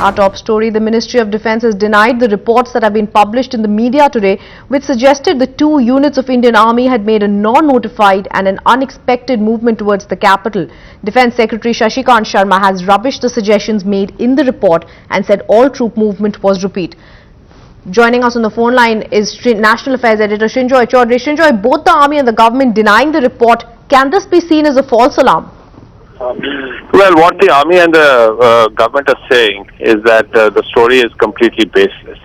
Our top story, the Ministry of Defence has denied the reports that have been published in the media today, which suggested the 2 units of Indian Army had made a non-notified and an unexpected movement towards the capital. Defence Secretary Shashikant Sharma has rubbished the suggestions made in the report and said all troop movement was repeat. Joining us on the phone line is National Affairs Editor Srinjoy Chaudhary. Srinjoy, both the Army and the government denying the report. Can this be seen as a false alarm? Well, what the Army and the government are saying is that the story is completely baseless.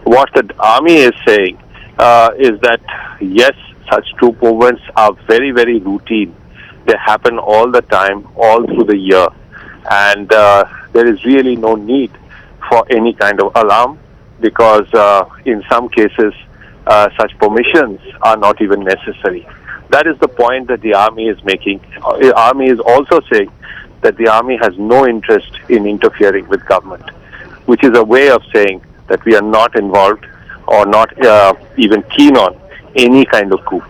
What the Army is saying is that, yes, such troop movements are very, very routine. They happen all the time, all through the year. And there is really no need for any kind of alarm because in some cases, such permissions are not even necessary. That is the point that the Army is making. The Army is also saying that the Army has no interest in interfering with government, which is a way of saying that we are not involved or not even keen on any kind of coup.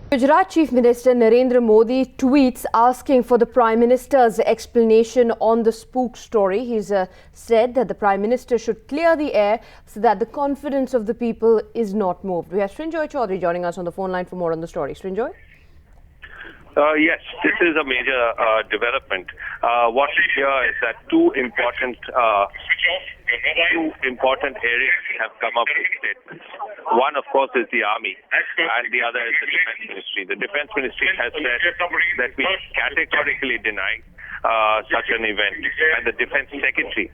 Gujarat Chief Minister Narendra Modi tweets asking for the Prime Minister's explanation on the spook story. He's said that the Prime Minister should clear the air so that the confidence of the people is not moved. We have Srinjoy Chaudhary joining us on the phone line for more on the story. Srinjoy? Yes, this is a major development. What we hear is that two important areas have come up with statements. One, of course, is the Army, and the other is the Defence Ministry. The Defence Ministry has said that we categorically deny such an event, and the Defence Secretary,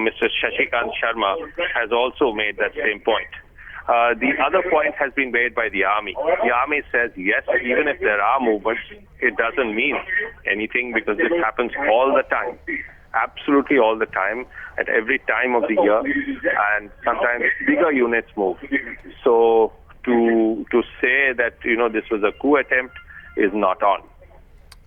Mr. Shashikant Sharma, has also made that same point. The other point has been made by the Army. The Army says, yes, even if there are movements, it doesn't mean anything because this happens all the time. Absolutely all the time, at every time of the year, and sometimes bigger units move. So to say that, this was a coup attempt is not on.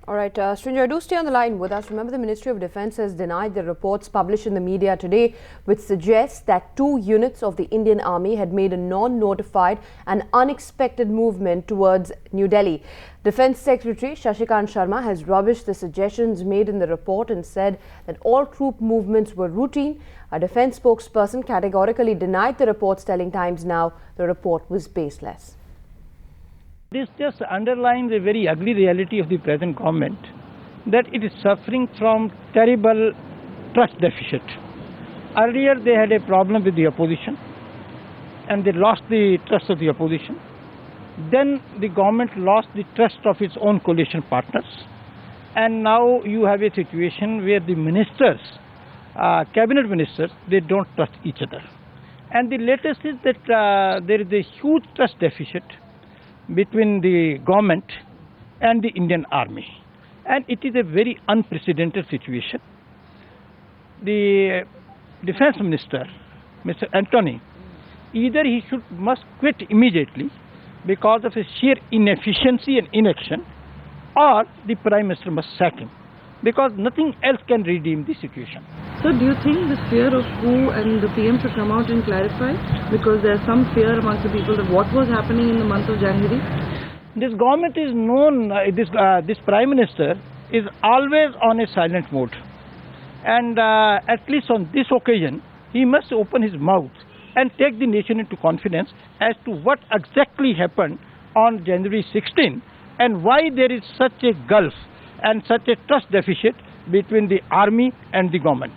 All right, Srinjoy, do stay on the line with us. Remember, the Ministry of Defence has denied the reports published in the media today, which suggests that 2 units of the Indian Army had made a non-notified and unexpected movement towards New Delhi. Defence Secretary Shashikant Sharma has rubbished the suggestions made in the report and said that all troop movements were routine. A defence spokesperson categorically denied the reports, telling Times Now the report was baseless. This just underlines a very ugly reality of the present government, that it is suffering from terrible trust deficit. Earlier they had a problem with the opposition and they lost the trust of the opposition. Then the government lost the trust of its own coalition partners, and now you have a situation where the ministers, cabinet ministers, they don't trust each other. And the latest is that there is a huge trust deficit between the government and the Indian Army, and it is a very unprecedented situation. The Defence Minister, Mr. Antony, either he must quit immediately because of his sheer inefficiency and inaction, or the Prime Minister must sack him, because nothing else can redeem the situation. So do you think this fear of coup and the PM should come out and clarify? Because there is some fear amongst the people that what was happening in the month of January? This government is known, this Prime Minister is always on a silent mode. And at least on this occasion, he must open his mouth and take the nation into confidence as to what exactly happened on January 16 and why there is such a gulf and such a trust deficit between the Army and the government.